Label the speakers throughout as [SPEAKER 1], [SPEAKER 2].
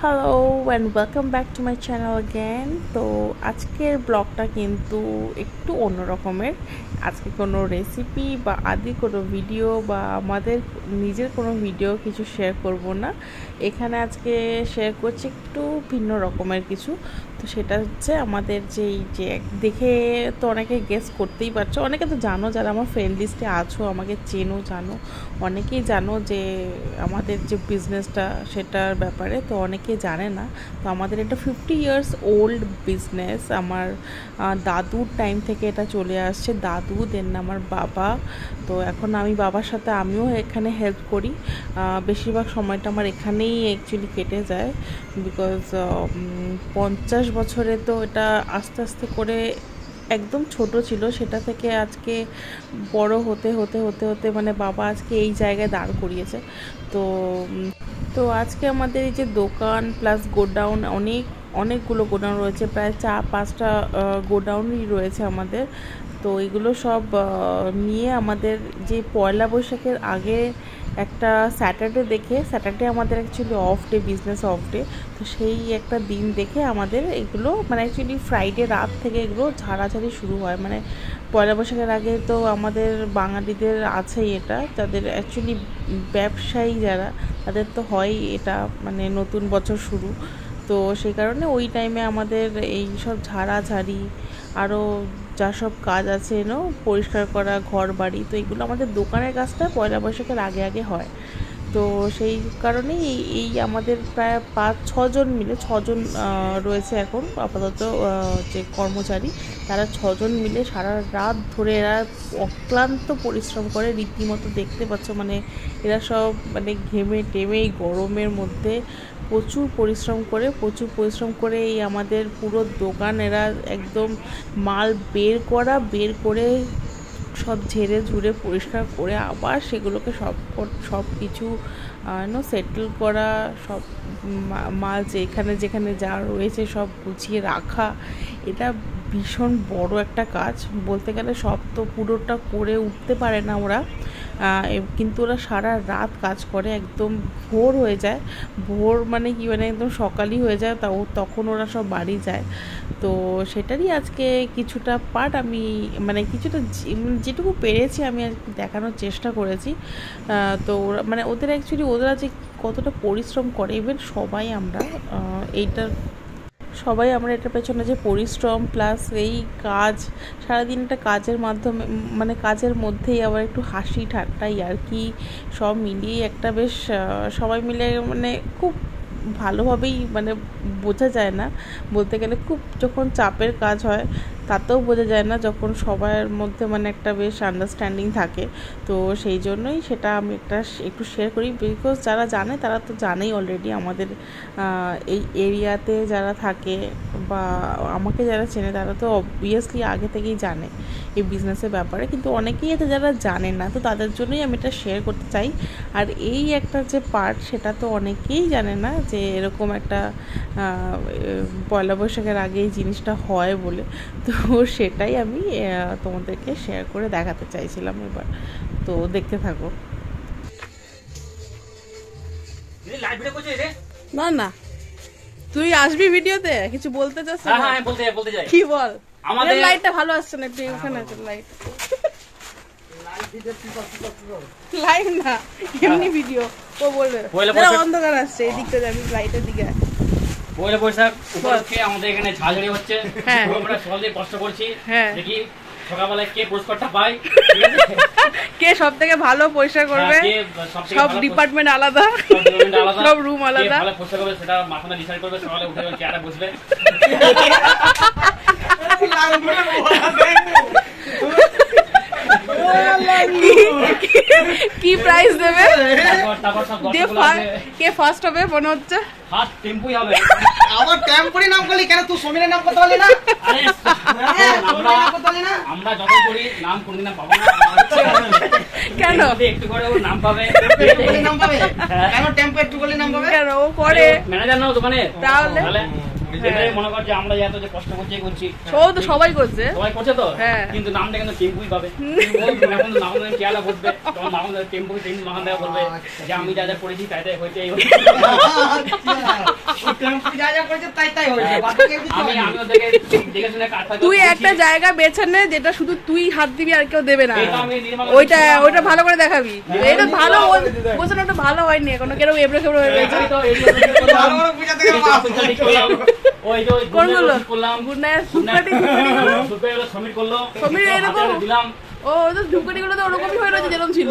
[SPEAKER 1] Hello and welcome back to my channel again. তো আজকের ব্লগটা কিন্তু একটু অন্য রকমের। আজকে কোনো রেসিপি বা আদি কোনো ভিডিও বা আমাদের নিজের কোনো ভিডিও কিছু শেয়ার করব না। এখানে আজকে শেয়ার করছি একটু ভিন্ন রকমের কিছু। তো সেটা হচ্ছে আমাদের যে দেখে তো অনেকে গেস করতেই পারছো, অনেকে তো জানো, যারা আমার ফ্রেন্ড লিস্টে আছো আমাকে চেনো, জানো, অনেকেই জানো যে আমাদের যে বিজনেসটা সেটার ব্যাপারে। তো অনেকে জানে না, তো আমাদের এটা 50 ইয়ার্স ওল্ড বিজনেস। আমার দাদুর টাইম থেকে এটা চলে আসছে, দাদু দেন আমার বাবা। তো এখন আমি বাবার সাথে আমিও এখানে হেল্প করি। বেশিরভাগ সময়টা আমার এখানেই অ্যাকচুয়ালি কেটে যায়, বিকজ 50 বছরে তো এটা আস্তে আস্তে করে একদম ছোট ছিল, সেটা থেকে আজকে বড় হতে হতে হতে হতে মানে বাবা আজকে এই জায়গায় দাঁড় করিয়েছে। তো তো আজকে আমাদের এই যে দোকান প্লাস গোডাউন, অনেকগুলো গোডাউন রয়েছে, প্রায় 4-5টা গোডাউনই রয়েছে আমাদের। তো এগুলো সব নিয়ে আমাদের যে পয়লা বৈশাখের আগে একটা স্যাটারডে আমাদের actually off day, business off day. তো সেই একটা দিন দেখে আমাদের এগুলো মানে অ্যাকচুয়ালি ফ্রাইডে রাত থেকে এগুলো ঝাড়াঝাড়ি শুরু হয়। মানে পয়লা বৈশাখের আগে তো আমাদের বাঙালিদের আছেই এটা, যাদের অ্যাকচুয়ালি ব্যবসায়ী যারা, তাদের তো হয় এটা, মানে নতুন বছর শুরু। তো সেই কারণে ওই টাইমে আমাদের এই সব ঝাড়াঝাড়ি আরও যা সব কাজ আছে পরিষ্কার করা ঘর বাড়ি, তো এগুলো আমাদের দোকানের কাজটা পয়লা বৈশাখের আগে আগে হয়। তো সেই কারণেই এই আমাদের প্রায় 5-6 জন মিলে, 6 জন রয়েছে এখন আপাতত যে কর্মচারী, তারা 6 জন মিলে সারা রাত ধরে এরা অক্লান্ত পরিশ্রম করে রীতিমতো। দেখতে পাচ্ছ মানে এরা সব মানে ঘেমে টেমে এই গরমের মধ্যে প্রচুর পরিশ্রম করে এই আমাদের পুরো দোকান এরা একদম মাল বের করে সব ঝেড়ে ঝুড়ে পরিষ্কার করে আবার সেগুলোকে সব কিছু সেটেল করা, সব মাল যেখানে যেখানে যা রয়েছে সব গুছিয়ে রাখা। এটা ভীষণ বড় একটা কাজ বলতে গেলে। সব তো পুরোটা করে উঠতে পারে না ওরা, কিন্তু ওরা সারা রাত কাজ করে, একদম ভোর হয়ে যায়। ভোর মানে কি, মানে একদম সকালই হয়ে যায়, তখন ওরা সব বাড়ি যায়। তো সেটারই আজকে কিছুটা পার্ট আমি মানে কিছুটা যেটুকু পেরেছি আমি আজকে দেখানোর চেষ্টা করেছি। তো ওরা মানে ওরা যে কতটা পরিশ্রম করে, ইভেন সবাই আমরা এটার পেছনে যে পরিশ্রম প্লাস এই কাজ, সারাদিন একটা কাজের মাধ্যমে মানে কাজের মধ্যেই আবার একটু হাসি ঠাট্টাই আর কি সব মিলিয়ে একটা বেশ সবাই মিলে মানে খুব ভালোভাবেই মানে বোঝা যায় না বলতে গেলে। খুব যখন চাপের কাজ হয় তাতেও বোঝা যায় না, যখন সবার মধ্যে মানে একটা বেশ আন্ডারস্ট্যান্ডিং থাকে। তো সেই জন্যই সেটা আমি একটু শেয়ার করি, বিকজ যারা জানে তারা তো জানেই অলরেডি, আমাদের এই এরিয়াতে যারা থাকে বা আমাকে যারা চেনে তারা তো অবভিয়াসলি আগে থেকেই জানে এই বিজনেসের ব্যাপারে, কিন্তু অনেকেই আছে যারা জানে না, তো তাদের জন্যই আমি এটা শেয়ার করতে চাই। আর এই একটা যে পার্ট, সেটা তো অনেকেই জানে না যে এরকম একটা পয়লা বৈশাখের আগে এই জিনিসটা হয় বলে। তো সেটাই আমি তোমাদেরকে শেয়ার করে দেখাতে চাইছিলাম এবার। তো দেখতে থাকো। না না, তুই আসবি ভিডিওতে, কিছু বলতে চাস?
[SPEAKER 2] হ্যাঁ বলতে চাই।
[SPEAKER 1] কি বল? আমাদের লাইটটা ভালো আসছে না, একটু ওখানে আছে লাইট। লাইট না, এমনি ভিডিও। ও বলবে অন্ধকার আসছে, এই দিকটা যাবি, লাইটের দিকে।
[SPEAKER 2] পয়লা বৈশাখ উপলক্ষে আমাদের এখানে ঝাড়ঝাড়ি হচ্ছে, আমরা সকালে কষ্ট করছি, দেখি সকালবেলায় কে পুরস্কারটা পায়,
[SPEAKER 1] কে সব থেকে ভালো পরিষ্কার করবে, সব ডিপার্টমেন্ট আলাদা, সব রুম আলাদা,
[SPEAKER 2] ভালো পরিষ্কার করবে সেটা মাথাটা ডিসাইড করবে। সকালে উঠে চেয়ারে বসবে,
[SPEAKER 1] কি প্রাইজ দেবে, কে ফার্স্ট হবে মনে হচ্ছে?
[SPEAKER 2] ফার্স্ট টেম্পুই হবে।
[SPEAKER 3] আবার টেম্পুরি নাম করলি কেন? তুই সমীরের নাম করতে পারলি না?
[SPEAKER 2] আমরা যত করি নাম কোনদিন পাবো না,
[SPEAKER 1] কেন
[SPEAKER 2] একটু করে ও নাম পাবে,
[SPEAKER 3] কেন টেম্পু একটু করলে নাম পাবে?
[SPEAKER 1] কেন ও করে
[SPEAKER 2] ম্যানেজার নাও দোকানে,
[SPEAKER 1] তাহলে
[SPEAKER 2] মনে করছে আমরা এত যে কষ্ট করছি
[SPEAKER 1] তো সবাই করছে
[SPEAKER 2] তো, কিন্তু নামটা কিন্তু টেম্পুই পাবে। এখন নাম কেয়ালা বলবে, তখন নাম টেম্পু মাখান দেখা বলবে যে আমি যা যা করেছি তাই তাই হয়েছে।
[SPEAKER 1] তুই একটা জায়গা বেছে নে যেটা শুধু তুই হাত দিবি আর কেউ দেবে না, ওইটা ওইটা ভালো করে দেখাবি। এটা ভালো বোঝানো, ওটা ভালো হয়নি এখনো, কেন এবড়ে খেবড়ে হয়ে গেছে। কোনগুলো গুড নাইট সমীর এরকম, ও তো ধূপকাঠি গুলো তো ওরকমই হয়ে রয়েছে যেরকম ছিল।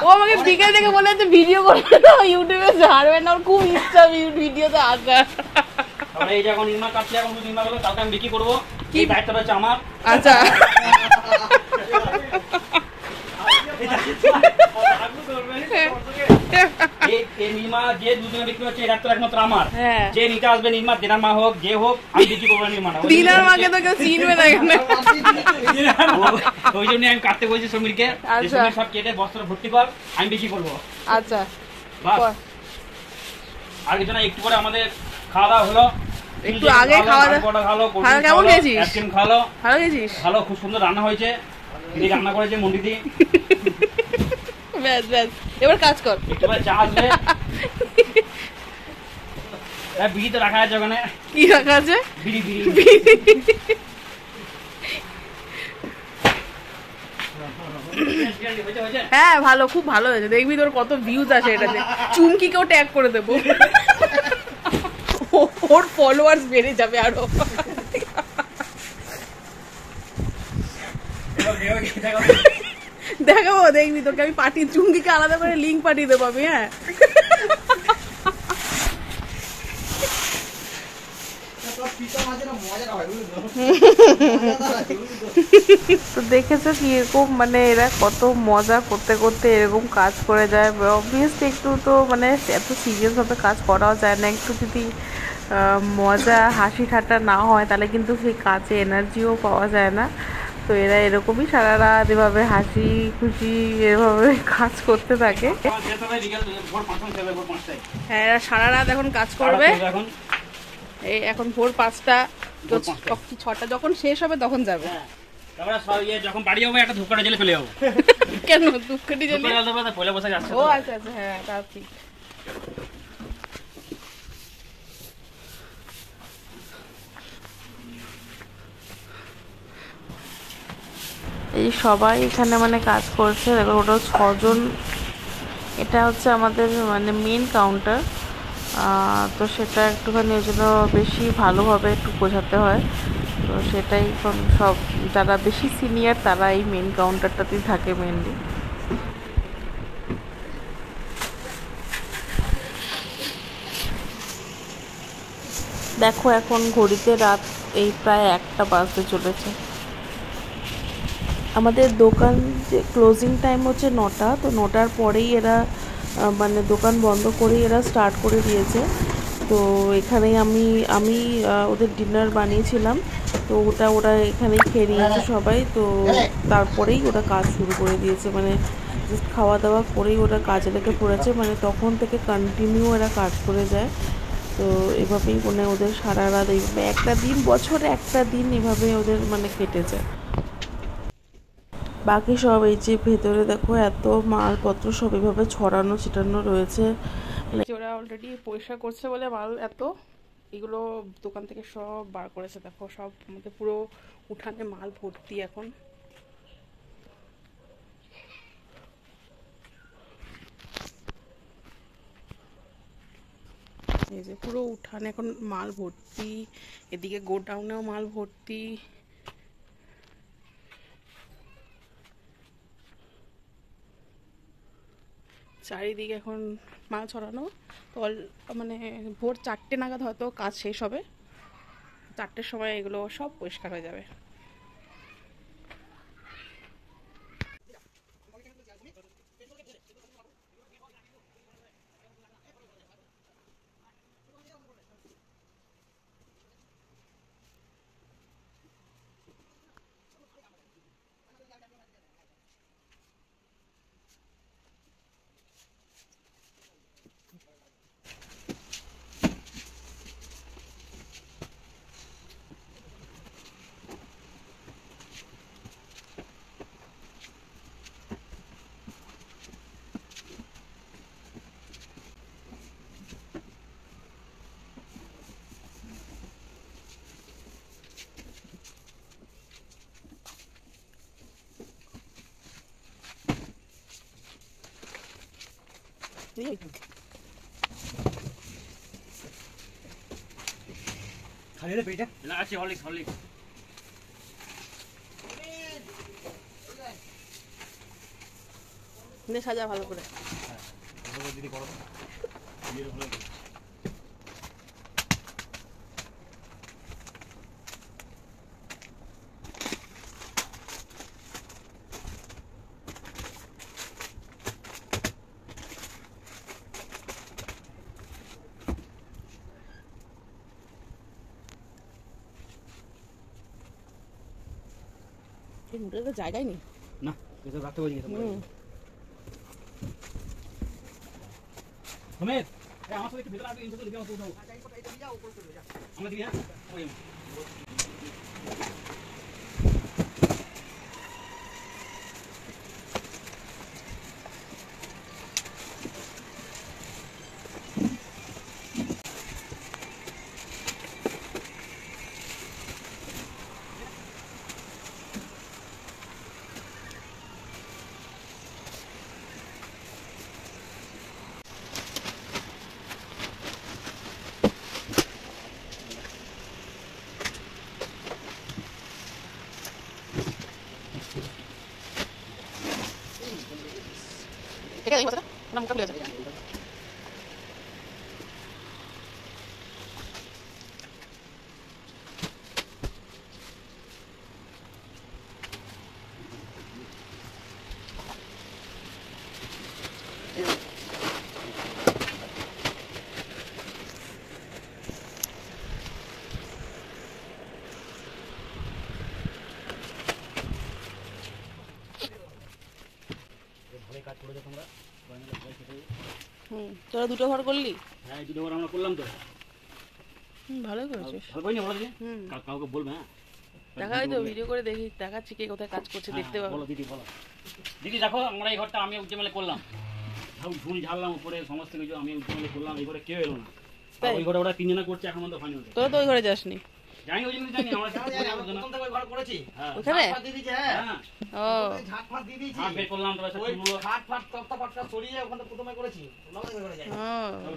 [SPEAKER 1] ও আমাকে বিকেল থেকে বলে যে ভিডিও করবে না, ইউটিউবে ছাড়বে না, ওর খুব ইচ্ছা ভিডিওতে আসা।
[SPEAKER 2] এই যে এখন নির্মা কাটছে, এখন নির্মা গুলো কালকে আমি বিক্রি করবো, কি দায়িত্বটা হচ্ছে আমার।
[SPEAKER 1] আচ্ছা
[SPEAKER 2] নির্মা যে দুদিনে বিক্রি হচ্ছে এই দায়িত্ব একমাত্র আমার। যে নিতে আসবে নির্মা, দিনার মা হোক যে হোক, আমি বিক্রি করবো নির্মা।
[SPEAKER 1] দিনার মাকে তো কেউ চিনবে না এখানে,
[SPEAKER 2] ওই জন্য আমি কাটতে বলছি সমীরকে, সব কেটে বস্তা ভর্তি কর, আমি বিক্রি করবো।
[SPEAKER 1] আচ্ছা
[SPEAKER 2] আর কিছু না, একটু পরে আমাদের খাওয়া দাওয়া হলো,
[SPEAKER 1] একটু আগে খাওয়া দাওয়া। কেমন গেছিস?
[SPEAKER 2] আইসক্রিম খাওয়ালো,
[SPEAKER 1] ভালো গেছিস?
[SPEAKER 2] ভালো, খুব সুন্দর রান্না হয়েছে, রান্না করেছে মন্দিদি।
[SPEAKER 1] ব্যাস ব্যাস, এবার কাজ কর।
[SPEAKER 2] একটু পরে চা আসবে। বিড়ি তো রাখা আছে ওখানে।
[SPEAKER 1] কি রাখা আছে?
[SPEAKER 2] বিড়ি বিড়ি।
[SPEAKER 1] হ্যাঁ ভালো, খুব ভালো হয়েছে, দেখবি তোর কত ভিউজ আসে এটাতে। চুমকিকেও ট্যাগ করে দেবো, ওর ফলোয়ার্স বেড়ে যাবে আরো। দেখাবো, দেখবি তোকে আমি পাঠিয়ে, চুমকিকে আলাদা করে লিঙ্ক পাঠিয়ে দেবো আমি। হ্যাঁ তো দেখেছো কিরকম মানে এরা কত মজা করতে করতে এরকম কাজ করে যায়। অবভিয়াসলি একটু তো মানে এত সিরিয়াস ভাবে কাজ করাও যায় না, একটু যদি মজা হাসি ঠাট্টা না হয় তাহলে কিন্তু সেই কাজে এনার্জিও পাওয়া যায় না। তো এরা এরকমই সারা রাত এভাবে হাসি খুশি এভাবে কাজ করতে থাকে। হ্যাঁ এরা সারা রাত এখন কাজ করবে, এই এখন ভোর 5টা, 6টা যখন শেষ হবে তখন যাবে।
[SPEAKER 2] যখন বাড়ি যাবো একটা ধূপকাঠি জ্বেলে ফেলে যাবো।
[SPEAKER 1] কেন ধূপকাঠি জ্বেলে?
[SPEAKER 2] পয়লা বৈশাখ আসছে।
[SPEAKER 1] ও আচ্ছা আচ্ছা, হ্যাঁ তা ঠিক। এই সবাই এখানে মানে কাজ করছে, দেখো ওটা 6 জন। এটা হচ্ছে আমাদের মানে মেন কাউন্টার, তো সেটা একটুখানি ওই জন্য বেশি ভালোভাবে একটু বোঝাতে হয়। তো সেটাই এখন সব যারা বেশি সিনিয়র তারা এই মেন কাউন্টারটাতেই থাকে মেনলি। দেখো এখন ঘড়িতে রাত এই প্রায় 1টা বাজতে চলেছে। আমাদের দোকান যে ক্লোজিং টাইম হচ্ছে 9টা, তো 9টার পরেই এরা মানে দোকান বন্ধ করেই এরা স্টার্ট করে দিয়েছে। তো এখানেই আমি ওদের ডিনার বানিয়েছিলাম, তো ওরা এখানেই খেয়ে নিয়েছে সবাই। তো তারপরেই ওরা কাজ শুরু করে দিয়েছে, মানে জাস্ট খাওয়া দাওয়া করেই ওরা কাজে লেগে পড়েছে, মানে তখন থেকে কন্টিনিউ এরা কাজ করে যায়। তো এভাবেই মানে ওদের সারা রাত এইভাবে একটা দিন, বছরে একটা দিন এভাবে ওদের মানে কেটে যায়। বাকি সব এই যে ভেতরে দেখো এত মালপত্র সব এভাবে ছড়ানো ছিটানো রয়েছে, ওরা অলরেডি পরিষ্কার করছে বলে মাল এত এগুলো দোকান থেকে সব বার করেছে। দেখো সব আমাদের পুরো উঠানে মাল ভর্তি এখন। এই যে পুরো উঠানে এখন মাল ভর্তি, এদিকে গোডাউনেও মাল ভর্তি। চারিদিকে এখন মাল ছড়ানো। তো মানে ভোর 4টে নাগাদ হয়তো কাজ শেষ হবে, 4টের সময় এগুলো সব পরিষ্কার হয়ে যাবে।
[SPEAKER 3] খালি রে পেটা
[SPEAKER 2] না আছে হরলিক্স হরলিক্স
[SPEAKER 1] নে সাজা ভালো করে
[SPEAKER 2] দিদি করো বিয়ের হলো
[SPEAKER 1] মুড়ে জায়গায় নেই
[SPEAKER 2] না এটা রাখতে বলি তো সমেত আমার সাথে একটু ভিতরে আসবে ইনসুল দিকে উঠাও এটা দিয়ে যাও উপরে চলে যা আমরা দিই হ্যাঁ ওই
[SPEAKER 1] এটা এই কথা না মুখ খুলে যায়
[SPEAKER 2] কাজ করে তোমরা
[SPEAKER 1] তোরা দুটো ঘর করলি?
[SPEAKER 2] হ্যাঁ দুটো ঘর আমরা করলাম তো
[SPEAKER 1] ভালোই করেছিস।
[SPEAKER 2] ভালো না বলো দিদি কাউকে বলবে হ্যাঁ
[SPEAKER 1] দেখা হয় তো ভিডিও করে দেখি দেখাচ্ছি কে কোথায় কাজ করছে দেখতে পাবো।
[SPEAKER 2] বলো দিদি বলো দিদি দেখো আমরা এই ঘরটা আমি উজ্জ্বলে করলাম ঝুল ঝাড়লাম উপরে সমস্ত কিছু আমি উজ্জ্বলে করলাম এই ঘরে কেউ এলো না ওই ঘরে ওরা তিনজনা করছে এখন মতো হয়নি
[SPEAKER 1] তোরা তো ওই ঘরে যাসনি?
[SPEAKER 2] জানি ওই জন্য জানি আমরা
[SPEAKER 3] প্রথম থেকে ঘর করেছি
[SPEAKER 1] ওখানে
[SPEAKER 3] ঝাড় দিয়ে দিয়েছে হ্যাঁ
[SPEAKER 1] ও
[SPEAKER 3] ঝাড় ফাট দিয়ে দিয়েছি
[SPEAKER 2] হ্যাঁ বের করলাম তোরা সব
[SPEAKER 3] ওই
[SPEAKER 2] চুলগুলো
[SPEAKER 3] ফাট ফাট তক্তা ফাটটা সরিয়ে ওখানে প্রথমে করেছি লগে ঘরে যাই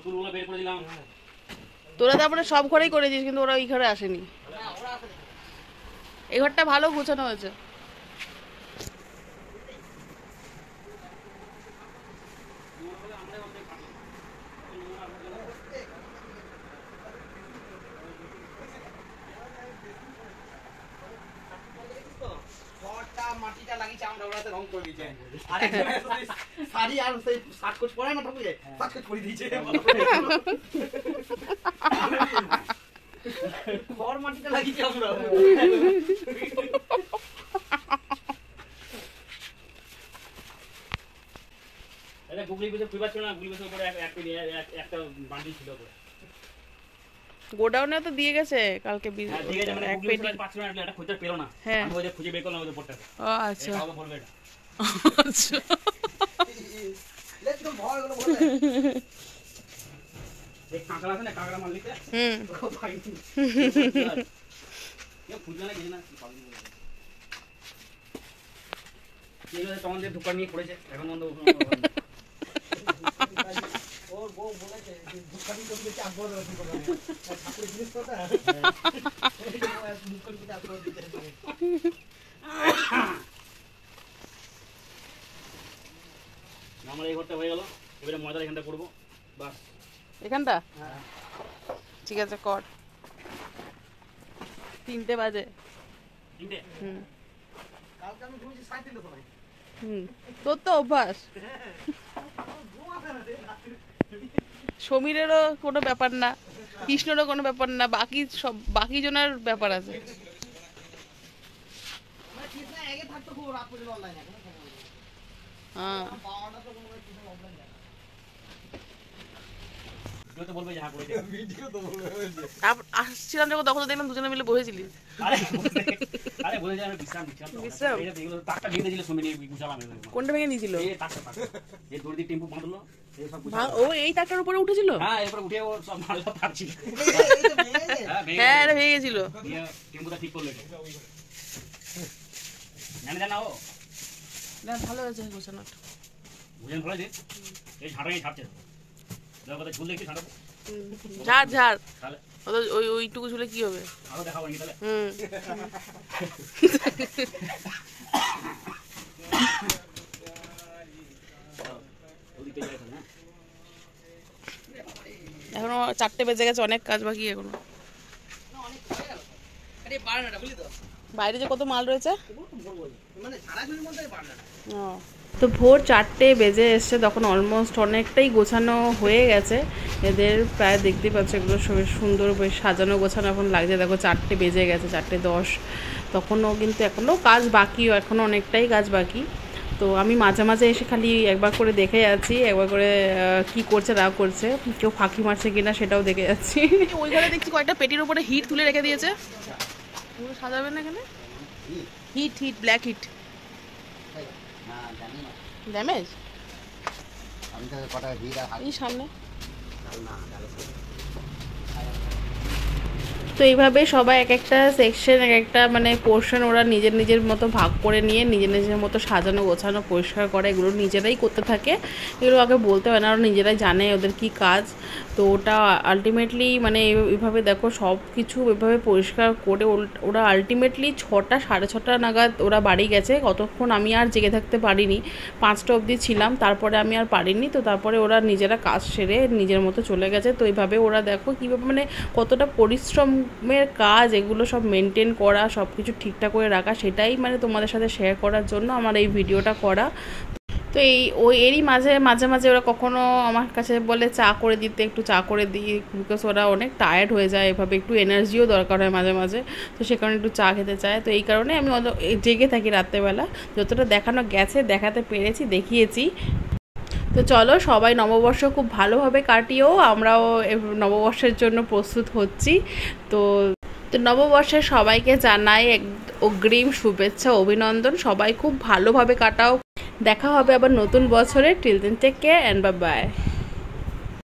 [SPEAKER 2] চুলগুলো বের করে দিলাম
[SPEAKER 1] তোরা তারপরে সব ঘরেই করেছিস কিন্তু ওরা ওই ঘরে আসেনি।
[SPEAKER 3] না ওরা আসে
[SPEAKER 1] এই ঘরটা ভালো গোছানো হয়েছে।
[SPEAKER 3] ঘরটা মাটিটা লাগিয়েছে আমরা ওরাতে রং করে দিয়েছে আর একজন শাড়ি আর সেই সাজকোচ পরে না ঠাকুরে সাজকোচ করে দিয়েছে ঘর মাটিটা লাগিয়েছি আমরা
[SPEAKER 2] এটা গুগলি বেসে খুঁজে ছিল না গুগলি বেসের উপরে একটা বান্ডিল ছিল ওপরে
[SPEAKER 1] গোডাউনে তো দিয়ে গেছে কালকে
[SPEAKER 2] হ্যাঁ ঠিক আছে মানে
[SPEAKER 1] এক
[SPEAKER 2] গুগলি
[SPEAKER 1] পেটি
[SPEAKER 2] বেসে পাচ্ছিল না এটা খুঁজে পেলো না
[SPEAKER 1] হ্যাঁ
[SPEAKER 2] আমি ওই খুঁজে বের করলাম ওই উপরটাতে
[SPEAKER 1] ও আচ্ছা
[SPEAKER 2] কাউকে বলবে এটা
[SPEAKER 1] আচ্ছা
[SPEAKER 3] লেটস গো ভয় গুলো বলে
[SPEAKER 2] এক কাঁকড়া আছে না কাঁকড়া মার লিখতে ভাই কেউ খুঁজবে না কিছু না এগুলো তখন যে দোকান নিয়ে পড়েছে এখন বন্ধ
[SPEAKER 3] ওর বউ বলেছে যে দুকানি করে দিতে আগ্রহ দিতে পারবে ঠাকুরের জিনিস তো না দুকানি করতে আগ্রহ দিতে
[SPEAKER 2] আমার এই ঘরটা হয়ে গেল এবারে ময়দার এখানটা করবো বাস
[SPEAKER 1] এখানটা ঠিক আছে কর 3টে বাজে
[SPEAKER 2] তিনটে
[SPEAKER 3] কালকে আমি ঘুমিয়েছি 3:30 সময়
[SPEAKER 1] তোর তো অভ্যাস সমীরেরও কোনো ব্যাপার না কৃষ্ণেরও কোনো ব্যাপার না বাকি সব বাকি জনের ব্যাপার আছে
[SPEAKER 3] মানে কৃষ্ণ আগে থাকতো খুব রাত পর্যন্ত অনলাইনে কোনো খবর নেই
[SPEAKER 1] হ্যাঁ
[SPEAKER 3] পাওয়াটা তো কোনো কৃষ্ণ অনলাইন যায়
[SPEAKER 2] ভিডিও তো বলবে যা করেছে
[SPEAKER 3] ভিডিও তো বলবে
[SPEAKER 1] তারপর আসছিলাম যখন তখন তো দেখলাম দুজনে মিলে বসেছিলি
[SPEAKER 2] আরে বলে যে আমি বিশ্রাম নিচ্ছিলাম
[SPEAKER 1] বিশ্রাম?
[SPEAKER 2] এটা দেখলো তাকটা ভেঙে দিয়েছিল সুমিনি গুছালাম
[SPEAKER 1] কোনটা ভেঙে নিয়েছিল
[SPEAKER 2] এই তাকটা এই দড়ি দিয়ে টেম্পু বাঁধলো এই সব
[SPEAKER 1] ও এই তাকটার উপরে উঠেছিল
[SPEAKER 2] হ্যাঁ এরপর উঠে ও সব মালটা পাচ্ছিল
[SPEAKER 1] হ্যাঁ এটা ভেঙে গেছিল
[SPEAKER 2] দিয়ে টেম্পুটা ঠিক করলো এটা জানে জানা ও
[SPEAKER 1] না ভালো হয়েছে গোছানো
[SPEAKER 2] ভুজেন ফলাই দিয়ে এই ঝাঁটা নিয়ে ছাড়ছে দেখো কথা ঝুল দেখছি ঝাঁটা
[SPEAKER 1] ঝাড় ঝাড়
[SPEAKER 2] তাহলে
[SPEAKER 1] ওইটুকু ঝুলে কি হবে?
[SPEAKER 2] আরো দেখাবো নাকি তাহলে
[SPEAKER 1] এখনো 4টে বেজে গেছে, অনেক কাজ বাকি এখনো। বাইরে যে কত মাল রয়েছে। তো ভোর 4টে বেজে এসছে, তখন অলমোস্ট অনেকটাই গোছানো হয়ে গেছে এদের। প্রায় দেখতে পাচ্ছ এগুলো সবই সুন্দর বেশ সাজানো গোছানো এখন লাগছে। দেখো 4টে বেজে গেছে, 4:10। তখনও কিন্তু এখনও কাজ বাকিও, এখনও অনেকটাই কাজ বাকি। তো আমি মাঝে মাঝে এসে খালি একবার করে দেখে যাচ্ছি, একবার করে কি করছে না করছে, কেউ ফাঁকি মারছে কিনা সেটাও দেখে যাচ্ছি। ওই ঘরে দেখছি কয়েকটা পেটির উপরে হিট তুলে রেখে দিয়েছে। সাজাবে না এখানে heat heat black heat damage এই সামনে। তো এইভাবে সবাই এক একটা সেকশন, এক একটা মানে পোর্শন ওরা নিজের নিজের মতো ভাগ করে নিয়ে নিজের নিজের মতো সাজানো গোছানো পরিষ্কার করে, এগুলো নিজেরাই করতে থাকে। এগুলো আগে বলতে হয় না, ওরা নিজেরাই জানে ওদের কি কাজ। তো ওটা আলটিমেটলি মানে এইভাবে দেখো সব কিছু এভাবে পরিষ্কার করে ওরা আলটিমেটলি 6টা 6:30 নাগাদ ওরা বাড়ি গেছে। কতক্ষণ আমি আর জেগে থাকতে পারিনি, 5টা অবধি ছিলাম, তারপরে আমি আর পারিনি। তো তারপরে ওরা নিজেরা কাজ সেরে নিজের মতো চলে গেছে। তো এইভাবে ওরা দেখো কীভাবে মানে কতটা পরিশ্রমের কাজ, এগুলো সব মেনটেন করা, সব কিছু ঠিকঠাক করে রাখা, সেটাই মানে তোমাদের সাথে শেয়ার করার জন্য আমার এই ভিডিওটা করা। তো এরই মাঝে মাঝে ওরা কখনো আমার কাছে বলে চা করে দিতে, একটু চা করে দিই, বিকজ ওরা অনেক টায়ার্ড হয়ে যায়, এভাবে একটু এনার্জিও দরকার হয় মাঝে মাঝে। তো সে কারণে একটু চা খেতে চায়। তো এই কারণে আমি জেগে থাকি রাত্রেবেলা, যতটা দেখানো গেছে দেখাতে পেরেছি দেখিয়েছি। তো চলো সবাই নববর্ষ খুব ভালোভাবে কাটিয়েও, আমরাও নববর্ষের জন্য প্রস্তুত হচ্ছি। তো নববর্ষে সবাইকে জানাই অগ্রিম শুভেচ্ছা অভিনন্দন। সবাই খুব ভালোভাবে কাটাও। দেখা হবে আবার নতুন বছরে। Till then take care and bye by.